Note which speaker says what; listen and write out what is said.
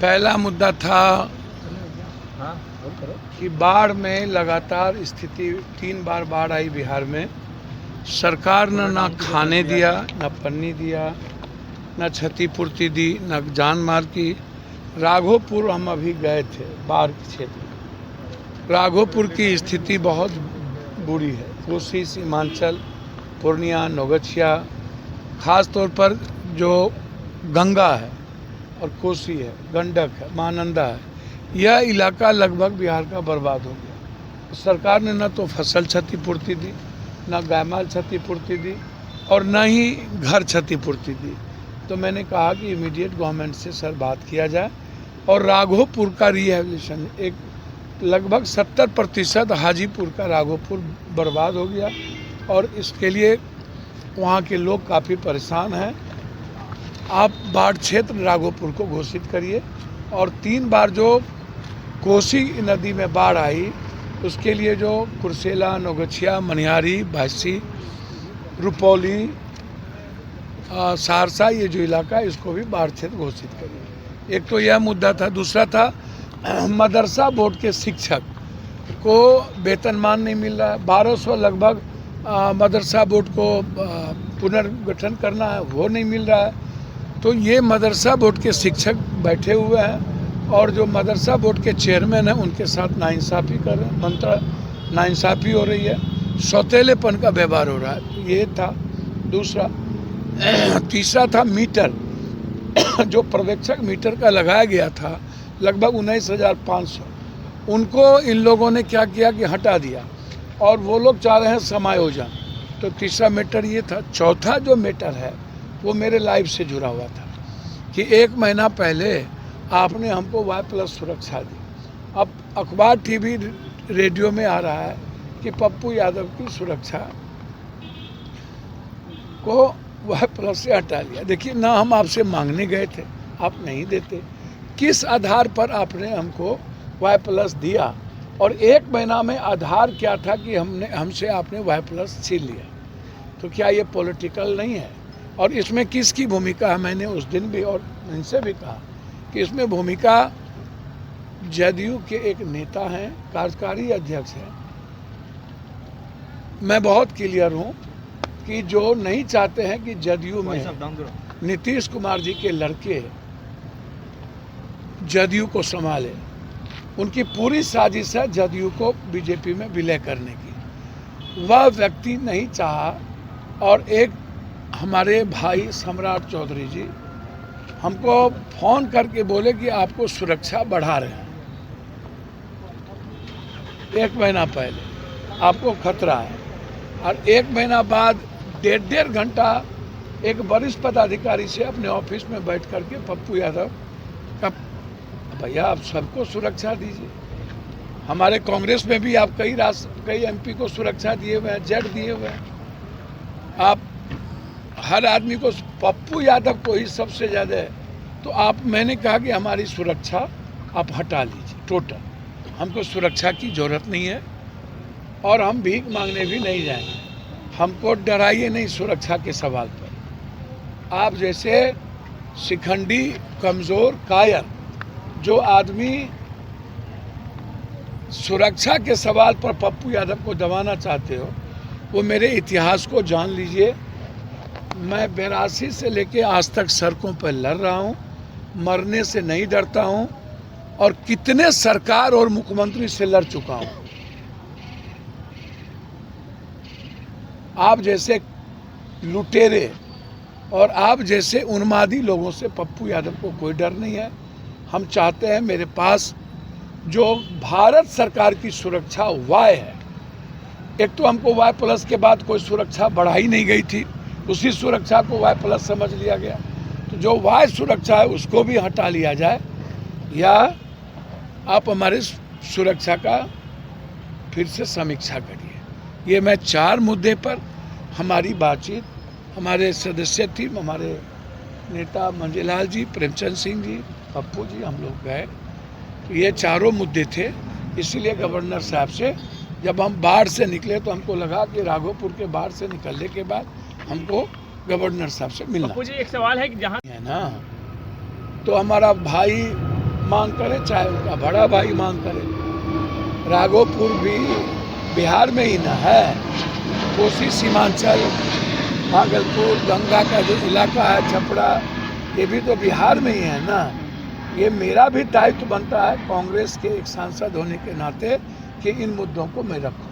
Speaker 1: पहला मुद्दा था कि बाढ़ में लगातार स्थिति 3 बार बाढ़ आई बिहार में। सरकार ने ना खाने दिया, ना पन्नी दिया, ना क्षतिपूर्ति दी, ना जान माल की। राघोपुर हम अभी गए थे, बाढ़ के क्षेत्र में। राघोपुर की स्थिति बहुत बुरी है। कोसी, सीमांचल, पूर्णिया, नौगछिया, खास तौर पर जो गंगा है और कोसी है, गंडक है, महानंदा है, यह इलाका लगभग बिहार का बर्बाद हो गया। सरकार ने न तो फसल क्षतिपूर्ति दी, न गायमाल क्षतिपूर्ति दी और न ही घर क्षतिपूर्ति दी। तो मैंने कहा कि इमीडिएट गवर्नमेंट से सर बात किया जाए और राघोपुर का रिहेबिलिटेशन, एक लगभग 70% हाजीपुर का राघोपुर बर्बाद हो गया और इसके लिए वहाँ के लोग काफ़ी परेशान हैं। आप बाढ़ क्षेत्र राघोपुर को घोषित करिए और 3 बार जो कोसी नदी में बाढ़ आई उसके लिए जो कुर्सेला, नौगछिया, मनिहारी, भासी, रुपौली, सहरसा, ये जो इलाका है इसको भी बाढ़ क्षेत्र घोषित करिए। एक तो यह मुद्दा था। दूसरा था मदरसा बोर्ड के शिक्षक को वेतनमान नहीं मिल रहा है। 1200 लगभग मदरसा बोर्ड को पुनर्गठन करना है, वो नहीं मिल रहा है। तो ये मदरसा बोर्ड के शिक्षक बैठे हुए हैं और जो मदरसा बोर्ड के चेयरमैन हैं उनके साथ नाइंसाफ़ी कर रहे हैं, नाइंसाफ़ी हो रही है, सौतेलेपन का व्यवहार हो रहा है। ये था दूसरा। तीसरा था मीटर, जो पर्यवेक्षक मीटर का लगाया गया था लगभग 19,500, उनको इन लोगों ने क्या किया कि हटा दिया और वो लोग चाह रहे हैं समायोजन। तो तीसरा मैटर ये था। चौथा जो मैटर है वो मेरे लाइफ से जुड़ा हुआ था कि 1 महीना पहले आपने हमको Y+ सुरक्षा दी। अब अखबार, टीवी, रेडियो में आ रहा है कि पप्पू यादव की सुरक्षा को Y+ से हटा लिया। देखिए, ना हम आपसे मांगने गए थे, आप नहीं देते। किस आधार पर आपने हमको Y+ दिया और 1 महीना में आधार क्या था कि हमसे आपने Y+ छीन लिया? तो क्या ये पॉलिटिकल नहीं है? और इसमें किसकी भूमिका है? मैंने उस दिन भी और इनसे भी कहा कि इसमें भूमिका जदयू के एक नेता हैं, कार्यकारी अध्यक्ष हैं। मैं बहुत क्लियर हूं कि जो नहीं चाहते हैं कि जदयू में नीतीश कुमार जी के लड़के जदयू को संभाले, उनकी पूरी साजिश है जदयू को बीजेपी में विलय करने की। वह व्यक्ति नहीं चाहा और एक हमारे भाई सम्राट चौधरी जी हमको फ़ोन करके बोले कि आपको सुरक्षा बढ़ा रहे हैं। 1 महीना पहले आपको खतरा है और 1 महीना बाद 1.5 घंटा एक वरिष्ठ पदाधिकारी से अपने ऑफिस में बैठ करके पप्पू यादव का, भैया आप सबको सुरक्षा दीजिए। हमारे कांग्रेस में भी आप कई MP को सुरक्षा दिए हुए हैं, जेड दिए हुए हैं। आप हर आदमी को, पप्पू यादव को ही सबसे ज़्यादा है। तो मैंने कहा कि हमारी सुरक्षा आप हटा लीजिए टोटल, हमको सुरक्षा की ज़रूरत नहीं है और हम भीख मांगने भी नहीं जाएंगे। हमको डराइए नहीं सुरक्षा के सवाल पर। आप जैसे शिखंडी, कमज़ोर, कायर जो आदमी सुरक्षा के सवाल पर पप्पू यादव को दबाना चाहते हो, वो मेरे इतिहास को जान लीजिए। मैं 82 से लेके आज तक सड़कों पर लड़ रहा हूँ, मरने से नहीं डरता हूँ और कितने सरकार और मुख्यमंत्री से लड़ चुका हूँ। आप जैसे लुटेरे और आप जैसे उन्मादी लोगों से पप्पू यादव को कोई डर नहीं है। हम चाहते हैं, मेरे पास जो भारत सरकार की सुरक्षा Y है, एक तो हमको Y+ के बाद कोई सुरक्षा बढ़ाई नहीं गई थी, उसी सुरक्षा को Y+ समझ लिया गया। तो जो Y सुरक्षा है उसको भी हटा लिया जाए या आप हमारे सुरक्षा का फिर से समीक्षा करिए। ये मैं 4 मुद्दे पर हमारी बातचीत, हमारे सदस्य टीम, हमारे नेता मंजीलाल जी, प्रेमचंद सिंह जी, पप्पू जी, हम लोग गए। तो ये चारों मुद्दे थे। इसीलिए गवर्नर साहब से जब हम बाढ़ से निकले तो हमको लगा कि राघोपुर के बाढ़ से निकलने के बाद हमको गवर्नर साहब से मिलना।
Speaker 2: जी एक सवाल है कि जहाँ
Speaker 1: है ना, तो हमारा भाई मांग करे, चाहे उनका बड़ा भाई मांग करे। राघोपुर भी बिहार में ही ना है, कोसी सीमांचल, भागलपुर, गंगा का जो इलाका है, छपरा, ये भी तो बिहार में ही है ना। ये मेरा भी दायित्व बनता है कांग्रेस के एक सांसद होने के नाते कि इन मुद्दों को मैं रखूं।